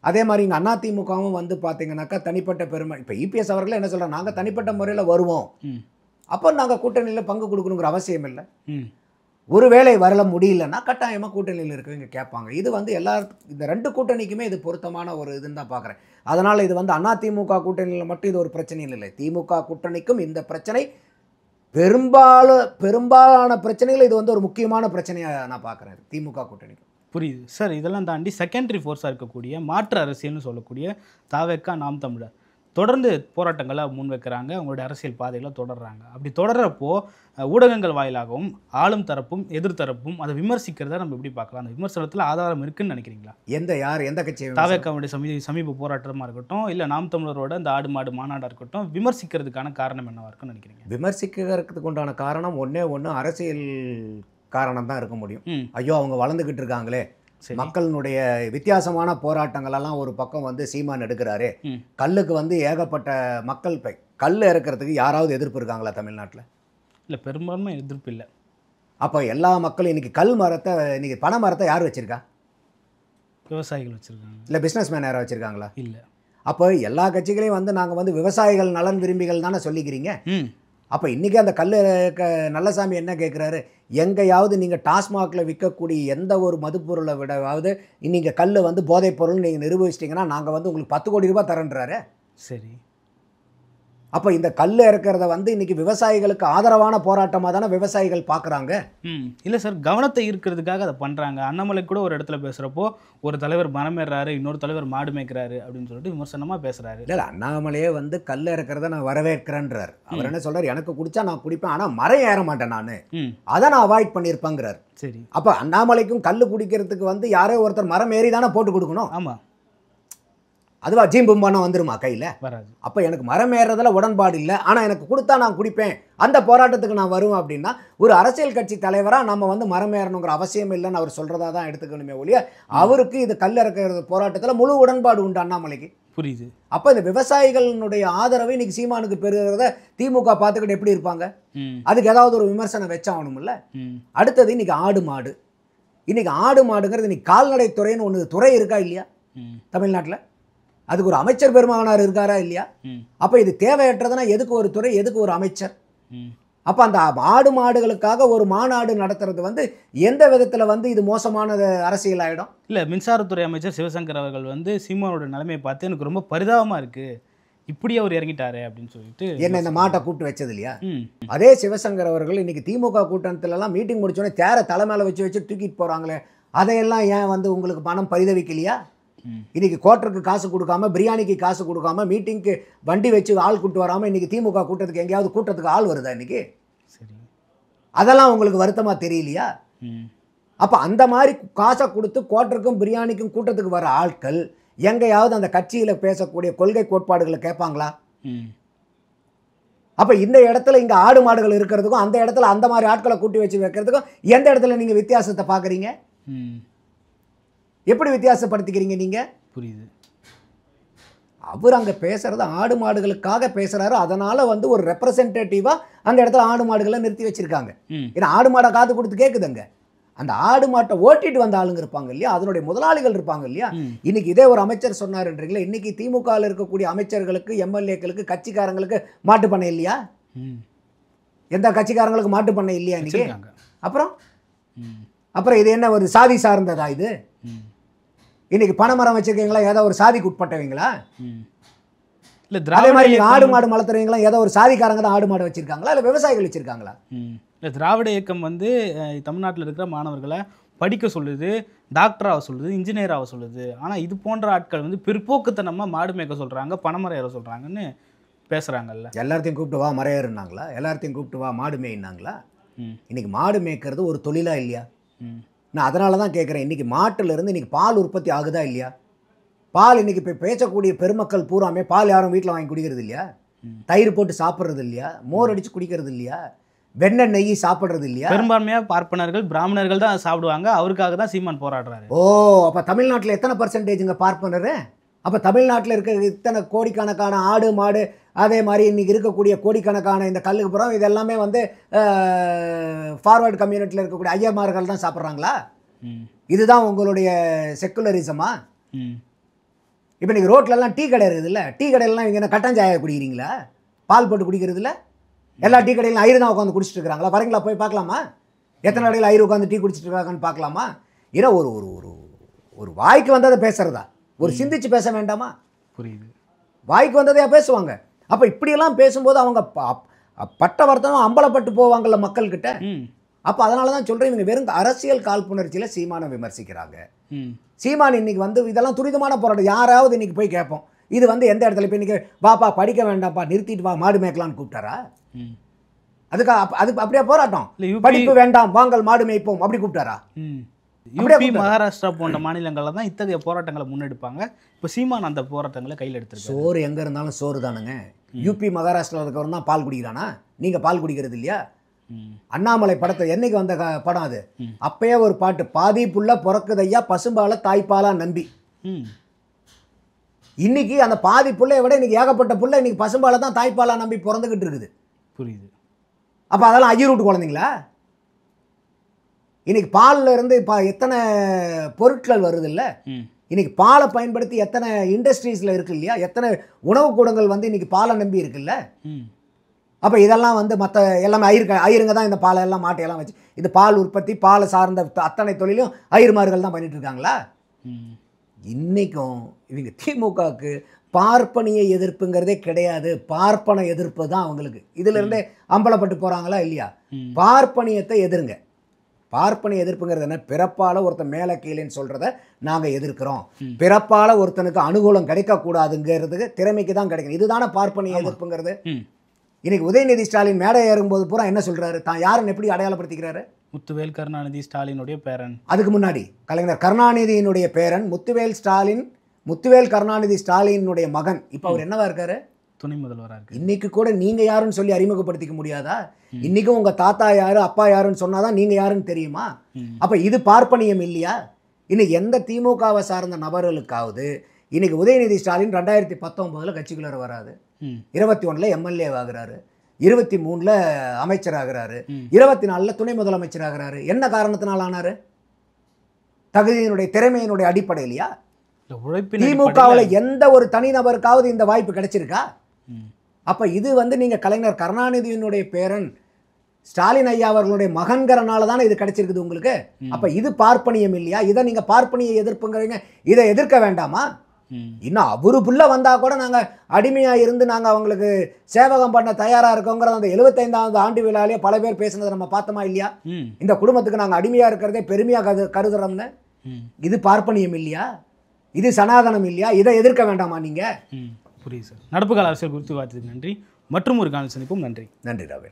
அதே மாதிரி இங்கே அதிமுகவும் வந்து பார்த்தீங்கன்னாக்கா தனிப்பட்ட பெருமை, இப்போ இபிஎஸ் அவர்களே என்ன சொல்கிறாங்க, நாங்கள் தனிப்பட்ட முறையில் வருவோம், அப்போ நாங்கள் கூட்டணியில் பங்கு கொடுக்கணுங்கிற அவசியம் இல்லை. ஒருவேளை வரல முடியலன்னா கட்டாயமாக கூட்டணியில் இருக்கவங்க கேட்பாங்க. இது வந்து இந்த 2 கூட்டணிக்குமே இது பொருத்தமான ஒரு இதுன்னு தான் பார்க்குறேன். அதனால் இது வந்து அதிமுக கூட்டணியில் மட்டும் இது ஒரு பிரச்சனையும் இல்லை. திமுக கூட்டணிக்கும் இந்த பிரச்சனை பெரும்பாலான பிரச்சனைகள் இது வந்து ஒரு முக்கியமான பிரச்சனையாக நான் பார்க்குறேன் திமுக கூட்டணிக்கு. புரியுது சார். இதெல்லாம் தாண்டி செகண்டரி ஃபோர்ஸாக இருக்கக்கூடிய மாற்று அரசியல்னு சொல்லக்கூடிய தாவேக்கா, நாம் தமிழர் தொடர்ந்து போராட்டங்களை முன்வைக்கிறாங்க, அவங்களுடைய அரசியல் பாதைகளை தொடர்றாங்க. அப்படி தொடர்றப்போ ஊடகங்கள் வாயிலாகவும் ஆளும் தரப்பும் எதிர்த்தரப்பும் அதை விமர்சிக்கிறத நம்ம எப்படி பார்க்கலாம்? அந்த விமர்சனத்தில் ஆதாரம் இருக்குன்னு நினைக்கிறீங்களா? எந்த கட்சி? தாவேக்காவுடைய சமீப போராட்டமாக இருக்கட்டும், இல்லை நாம் தமிழரோட இந்த ஆடு மாடு மாநாடாக இருக்கட்டும், விமர்சிக்கிறதுக்கான காரணம் என்னவா இருக்குன்னு நினைக்கிறீங்க? விமர்சிக்கிறதுக்கு உண்டான காரணம் ஒன்று அரசியல் காரணம் தான் இருக்க முடியும். ஐயோ அவங்க வளர்ந்துக்கிட்டு இருக்காங்களே, மக்களினுடைய வித்தியாசமான போராட்டங்களெல்லாம் ஒரு பக்கம் வந்து சீமான் எடுக்கிறாரு, கல்லுக்கு வந்து ஏகப்பட்ட மக்கள் கல் இறக்கிறதுக்கு யாராவது எதிர்ப்பு இருக்காங்களா தமிழ்நாட்டில்? இல்லை, பெரும்பான்மை எதிர்ப்பு இல்லை. அப்போ எல்லா மக்களும் இன்றைக்கி இன்றைக்கி பனை மரத்தை யார் வச்சுருக்கா? விவசாயிகள் வச்சுருக்காங்க. இல்லை பிஸ்னஸ் மேன் யாராவது வச்சுருக்காங்களா? இல்லை. அப்போ எல்லா கட்சிகளையும் வந்து நாங்கள் வந்து விவசாயிகள் நலன் விரும்பிகள் தானே சொல்லிக்கிறீங்க. அப்போ இன்றைக்கி அந்த நல்லசாமி என்ன கேட்குறாரு, எங்கேயாவது நீங்கள் டாஸ்மாகில் விற்கக்கூடிய எந்த ஒரு மதுப்பொருளை விடவாவது நீங்கள் கல் வந்து போதைப் பொருள் நீங்கள் நிரூபிச்சிட்டிங்கன்னா நாங்கள் வந்து உங்களுக்கு 10 கோடி ரூபாய் தரேன்றாரு. சரி. அப்போ இந்த கல் இறக்கிறத வந்து இன்றைக்கி விவசாயிகளுக்கு ஆதரவான போராட்டமாக தானே விவசாயிகள் பார்க்குறாங்க. இல்லை சார், கவனத்தை ஈர்க்கிறதுக்காக அதை பண்ணுறாங்க. அண்ணாமலை கூட ஒரு இடத்துல பேசுகிறப்போ ஒரு தலைவர் மரம் ஏறுறாரு, இன்னொரு தலைவர் மாடு மேய்க்கிறாரு அப்படின்னு சொல்லிட்டு விமர்சனமாக பேசுகிறாரு. இல்லை, அண்ணாமலையே வந்து கல் இறக்கிறத நான் வரவேற்கிறேன்றார். அவர் என்ன சொல்கிறார், எனக்கு குடித்தா நான் குடிப்பேன், ஆனால் மரம் ஏற மாட்டேன், நான் அதை நான் அவாய்ட் பண்ணியிருப்பேங்கிறார். சரி. அப்போ அண்ணாமலைக்கும் கல் குடிக்கிறதுக்கு வந்து யாரோ ஒருத்தர் மரம் ஏறி தானே போட்டு கொடுக்கணும். ஆமாம். அதுவா ஜீம்பும்பானம் வந்துருமா கையில்? வராது. அப்போ எனக்கு மரம் ஏறுறதுல உடன்பாடு இல்லை, ஆனால் எனக்கு கொடுத்தா நான் குடிப்பேன், அந்த போராட்டத்துக்கு நான் வருவேன் அப்படின்னா ஒரு அரசியல் கட்சி தலைவராக நம்ம வந்து மரம் ஏறணுங்கிற அவசியம் இல்லைன்னு அவர் சொல்கிறதா தான் எடுத்துக்கணுமே ஒழிய அவருக்கு இது கல் இறக்கிறது போராட்டத்தில் முழு உடன்பாடு உண்டு அண்ணாமலைக்கு. புரியுது. அப்போ இந்த விவசாயிகளுடைய ஆதரவை இன்னைக்கு சீமானுக்கு பெறுகிறத திமுக பார்த்துக்கிட்டு எப்படி இருப்பாங்க? அதுக்கு ஏதாவது ஒரு விமர்சனம் வச்சாகணும்ல. அடுத்தது இன்னைக்கு ஆடு மாடு. இன்னைக்கு ஆடு மாடுங்கிறது இன்னைக்கு கால்நடைத்துறைன்னு ஒன்று துறை இருக்கா இல்லையா தமிழ்நாட்டில்? அதுக்கு ஒரு அமைச்சர் பெருமகனார் இருக்காரா இல்லையா? அப்போ இது தேவையற்றதுன்னா எதுக்கு ஒரு துறை, எதுக்கு ஒரு அமைச்சர்? அப்போ அந்த ஆடு மாடுகளுக்காக ஒரு மாநாடு நடத்துறது வந்து எந்த விதத்தில் வந்து இது மோசமான அரசியல் ஆகிடும்? இல்லை, மின்சாரத்துறை அமைச்சர் சிவசங்கர் அவர்கள் வந்து சீமானோட நிலைமையை பார்த்து எனக்கு ரொம்ப பரிதாபமாக இருக்குது, இப்படி அவர் இறங்கிட்டாரு அப்படின்னு சொல்லிட்டு என்ன இந்த மாட்டை கூப்பிட்டு வச்சது இல்லையா? அதே சிவசங்கர் அவர்கள் இன்னைக்கு திமுக கூட்டத்திலலாம் மீட்டிங் முடிச்சோடனே தேரை தலை மேலே வச்சு தூக்கிட்டு போகிறாங்களே, அதையெல்லாம் ஏன் வந்து உங்களுக்கு மனம் பரிதவிக்கலையா? இன்னைக்கு கோட்டருக்கு காசு கொடுக்காம, பிரியாணிக்கு காசு கொடுக்காம, மீட்டிங்க்கு வண்டி வச்சு ஆள் கூட்டு வராமல் இன்னைக்கு திமுக கூட்டத்துக்கு எங்கேயாவது கூட்டத்துக்கு ஆள் வருதா இன்னைக்கு? சரி. அதெல்லாம் உங்களுக்கு வருத்தமாக தெரியலையா? அப்போ அந்த மாதிரி காசை கொடுத்து கோட்டருக்கும் பிரியாணிக்கும் கூட்டத்துக்கு வர ஆட்கள் எங்கேயாவது அந்த கட்சியில் பேசக்கூடிய கொள்கை கோட்பாடுகளை கேட்பாங்களா? அப்போ இந்த இடத்துல இங்கே ஆடு மாடுகள் இருக்கிறதுக்கும் அந்த இடத்துல அந்த மாதிரி ஆட்களை கூட்டி வச்சு வைக்கிறதுக்கும் எந்த இடத்துல நீங்கள் வித்தியாசத்தை பார்க்குறீங்க? எப்படி வித்தியாசப்படுத்திக்கிறீங்க நீங்கள்? புரியுது. அவர் அங்கே பேசுறது ஆடு மாடுகளுக்காக பேசுகிறாரு, அதனால் வந்து ஒரு ரெப்ரசன்டேட்டிவாக அந்த இடத்துல ஆடு மாடுகளை நிறுத்தி வச்சுருக்காங்க. ஏன்னா ஆடு மாடை காது கொடுத்து கேட்குதுங்க. அந்த ஆடு மாட்டை ஓட்டிட்டு வந்த ஆளுங்க இருப்பாங்க இல்லையா, அதனுடைய முதலாளிகள் இருப்பாங்க இல்லையா. இன்னைக்கு இதே ஒரு அமைச்சர் சொன்னாருன்றீங்களா, இன்னைக்கு திமுகவில் இருக்கக்கூடிய அமைச்சர்களுக்கு, எம்எல்ஏக்களுக்கு, கட்சிக்காரங்களுக்கு மாட்டு பண்ணை இல்லையா? எந்த கட்சிக்காரங்களுக்கு மாட்டு பண்ணை இல்லையா இன்னைக்கு? அப்புறம் இது என்ன ஒரு சாதி சார்ந்ததா இது? இன்னைக்கு பனைமரம் வச்சிருக்கீங்களா, ஏதோ ஒரு சாதிக்கு உட்பட்டவங்களா? இல்லை, அதே மாதிரி ஆடு மாடு வளர்த்துறவங்களா ஏதோ ஒரு சாதிக்காரங்க தான் ஆடு மாடு வச்சிருக்காங்களா, இல்லை விவசாயிகள் வச்சிருக்காங்களா? இல்லை, திராவிட இயக்கம் வந்து தமிழ்நாட்டில் இருக்கிற மாணவர்களை படிக்க சொல்லுது, டாக்டராக சொல்லுது, இன்ஜினியராக சொல்லுது. ஆனால் இது போன்ற ஆட்கள் வந்து பிற்போக்குத்தனமாக மாடு மேய்க்க சொல்கிறாங்க, பனைமரம் ஏற சொல்கிறாங்கன்னு பேசுகிறாங்கல்ல. எல்லாத்தையும் கூப்பிட்டு வா மரம் ஏறுனாங்களா? எல்லாத்தையும் கூப்பிட்டு வா மாடு மேய்னாங்களா? இன்னைக்கு மாடு மேய்க்கிறது ஒரு தொழிலா இல்லையா? நான் அதனால தான் கேட்குறேன், இன்றைக்கி மாட்டிலிருந்து இன்றைக்கி பால் உற்பத்தி ஆகுதா இல்லையா? பால் இன்றைக்கி இப்போ பேசக்கூடிய பெருமக்கள் பூராமே பால் யாரும் வீட்டில் வாங்கி குடிக்கிறது இல்லையா? தயிர் போட்டு சாப்பிட்றது இல்லையா? மோர் அடித்து குடிக்கிறது இல்லையா? வெண்ணெய் நெய் சாப்பிட்றது இல்லையா? பெரும்பான்மையாக பார்ப்பனர்கள், பிராமணர்கள் தான் சாப்பிடுவாங்க. அவருக்காக தான் சீமான் போராடுறாரு. ஓ, அப்போ தமிழ்நாட்டில் எத்தனை பர்சன்டேஜுங்க பார்ப்பனர்? அப்போ தமிழ்நாட்டில் இருக்க இத்தனை கோடிக்கணக்கான ஆடு மாடு, அதே மாதிரி இன்றைக்கி இருக்கக்கூடிய கோடிக்கணக்கான இந்த கல்லுக்கு புறம் இதெல்லாமே வந்து ஃபார்வர்டு கம்யூனிட்டியில் இருக்கக்கூடிய ஐயமார்கள் தான் சாப்பிட்றாங்களா? இதுதான் உங்களுடைய செக்குலரிசமா? இப்போ இன்றைக்கி ரோட்லலாம் டீ கடை இருக்குது இல்லை, டீ கடையிலலாம் இங்கே என்ன கட்டஞ்சாயா குடிக்கிறீங்களா? பால் போட்டு குடிக்கிறது இல்லை? எல்லா டீ கடையிலும் ஐயர் தான் உட்காந்து குடிச்சிட்டு இருக்கிறாங்களா? வரீங்களா, போய் பார்க்கலாமா? எத்தனை கடையில் ஐயர் உட்காந்து டீ குடிச்சிட்டு இருக்காங்கன்னு பார்க்கலாமா? ஏன்னா ஒரு ஒரு ஒரு ஒரு வாய்க்கு வந்ததை பேசுகிறதா? ஒரு சிந்திச்சு பேச வேண்டாமா? புரியுது. வாய்க்கு வந்ததையா பேசுவாங்க. அப்போ இப்படியெல்லாம் பேசும்போது அவங்க பட்ட வர்த்தனம் அம்பலப்பட்டு போவாங்கள்ல மக்கள்கிட்ட. அப்போ அதனால தான் சொல்கிறேன், இவங்க வெறும் அரசியல் காழ்ப்புணர்ச்சியில் சீமானை விமர்சிக்கிறாங்க. சீமான் இன்னைக்கு வந்து இதெல்லாம் துரிதமான போராட்டம். யாராவது இன்னைக்கு போய் கேட்போம், இது வந்து எந்த இடத்துல இப்போ இன்றைக்கி வாப்பா படிக்க வேண்டாம்ப்பா, நிறுத்திட்டு வா மாடு மேய்க்கலான்னு கூப்பிட்டாரா? அதுக்கு அப்படியே போராட்டம். படிப்பு வேண்டாம், வாங்கல் மாடு மேய்ப்போம் அப்படி கூப்பிட்டாரா? யூபி, மகாராஷ்டிரா போன்ற மாநிலங்களில் தான் இத்தகைய போராட்டங்களை முன்னெடுப்பாங்க. இப்போ சீமான் அந்த போராட்டங்களை கையில் எடுத்துருக்காரு. சோறு எங்கே இருந்தாலும் சோறு தானுங்க. யூபி மகாராஷ்டிராவில் இருக்கிறவன் தான் பால் குடிக்கிறானா? நீங்கள் பால் குடிக்கிறது இல்லையா? அண்ணாமலை படத்தை என்னைக்கு வந்த படம் அது? அப்பயே ஒரு பாட்டு, பாதி புள்ள பிறக்குதையா பசும்பால தாய்ப்பாலா நம்பி. இன்னைக்கு அந்த பாதி புள்ளைய விட இன்னைக்கு ஏகப்பட்ட புள்ள இன்னைக்கு பசும்பாலை தான் தாய்ப்பாலா நம்பி பிறந்துக்கிட்டு இருக்குது. புரியுது. அப்போ அதெல்லாம் ஐயர் வீட்டு குழந்தைங்களா? இன்னைக்கு பாலில் இருந்து எத்தனை பொருட்கள் வருது இல்லை? இன்னைக்கு பாலை பயன்படுத்தி எத்தனை இண்டஸ்ட்ரீஸில் இருக்கு இல்லையா? எத்தனை உணவு கூடங்கள் வந்து இன்னைக்கு பாலை நம்பி இருக்குல்ல? அப்போ இதெல்லாம் வந்து மற்ற எல்லாமே ஐயருங்க தான் இந்த பாலை எல்லாம் மாட்டையெல்லாம் வச்சு இந்த பால் உற்பத்தி, பாலை சார்ந்த அத்தனை தொழிலும் ஐயர்மார்கள் தான் பண்ணிட்டு இருக்காங்களா? இன்றைக்கும் இவங்க திமுகவுக்கு பார்ப்பனிய எதிர்ப்புங்கிறதே கிடையாது. பார்ப்பன எதிர்ப்பு தான் அவங்களுக்கு. இதிலிருந்தே அம்பலப்பட்டு போகிறாங்களா இல்லையா? பார்ப்பனியத்தை எதிருங்க. பார்ப்பனிய எதிர்ப்புங்கிறது என்ன? பிறப்பால் ஒருத்தன் மேலே கீழேன்னு சொல்கிறத நாங்கள் எதிர்க்கிறோம். பிறப்பால் ஒருத்தனுக்கு அனுகூலம் கிடைக்கக்கூடாதுங்கிறதுக்கு திறமைக்கு தான் கிடைக்கும். இதுதானே பார்ப்பனிய எதிர்ப்புங்கிறது. இன்னைக்கு உதயநிதி ஸ்டாலின் மேடை ஏறும்போது பூரா என்ன சொல்கிறாரு? தான் யாருன்னு எப்படி அடையாளப்படுத்திக்கிறாரு? முத்துவேல் கருணாநிதி ஸ்டாலினுடைய பேரன். அதுக்கு முன்னாடி கலைஞர் கருணாநிதியினுடைய பேரன் முத்துவேல் கருணாநிதி ஸ்டாலினுடைய மகன். இப்போ அவர் என்னவா இருக்காரு? துணை முதல்வராக இருக்கு. இன்னைக்கு கூட நீங்கள் யாருன்னு சொல்லி அறிமுகப்படுத்திக்க முடியாதா? இன்றைக்கும் உங்கள் தாத்தா யார், அப்பா யாருன்னு சொன்னாதான் நீங்கள் யாருன்னு தெரியுமா? அப்போ இது பார்ப்பனியம் இல்லையா? இன்னைக்கு எந்த திமுகவை சார்ந்த நபர்களுக்காவது இன்னைக்கு உதயநிதி ஸ்டாலின் 2019 கட்சிக்குள்ளே வராது, 21 எம்எல்ஏ ஆகிறாரு, 23 அமைச்சராகிறாரு, 24 துணை முதலமைச்சர் ஆகிறாரு. என்ன காரணத்தினால் ஆனாரு? தகுதியினுடைய திறமையினுடைய அடிப்படையிலையா? திமுகவில் எந்த ஒரு தனிநபருக்காவது இந்த வாய்ப்பு கிடைச்சிருக்கா? அப்ப இது வந்து நீங்க கலைஞர் கருணாநிதியினுடைய பேரன் ஸ்டாலின் ஐயா அவர்களுடைய மகன்கிறனால தானே இது கிடைச்சிருக்குது உங்களுக்கு. அப்ப இது பார்ப்பனியம் இல்லையா? இதை நீங்க பார்ப்பனிய எதிர்ப்புங்கிறீங்க. இதை எதிர்க்க வேண்டாமா? இன்னும் அவரு புள்ள வந்தா கூட நாங்க அடிமையா இருந்து நாங்க அவங்களுக்கு சேவகம் பண்ண தயாரா இருக்கோங்கிற அந்த 75வது ஆண்டு விழாலே பல பேர் பேசுனதை நம்ம பார்த்தோமா இல்லையா? இந்த குடும்பத்துக்கு நாங்க அடிமையா இருக்கிறதே பெருமையா கருதுறோம்னு. இது பார்ப்பனியம் இல்லையா? இது சனாதனம் இல்லையா? இதை எதிர்க்க வேண்டாமா நீங்க? புரியுது சார். நடப்பு கால அரசியல் குறித்து பார்த்ததுக்கு நன்றி. மற்றும் ஒரு கால சந்திப்பும். நன்றி. நன்றி ராவே.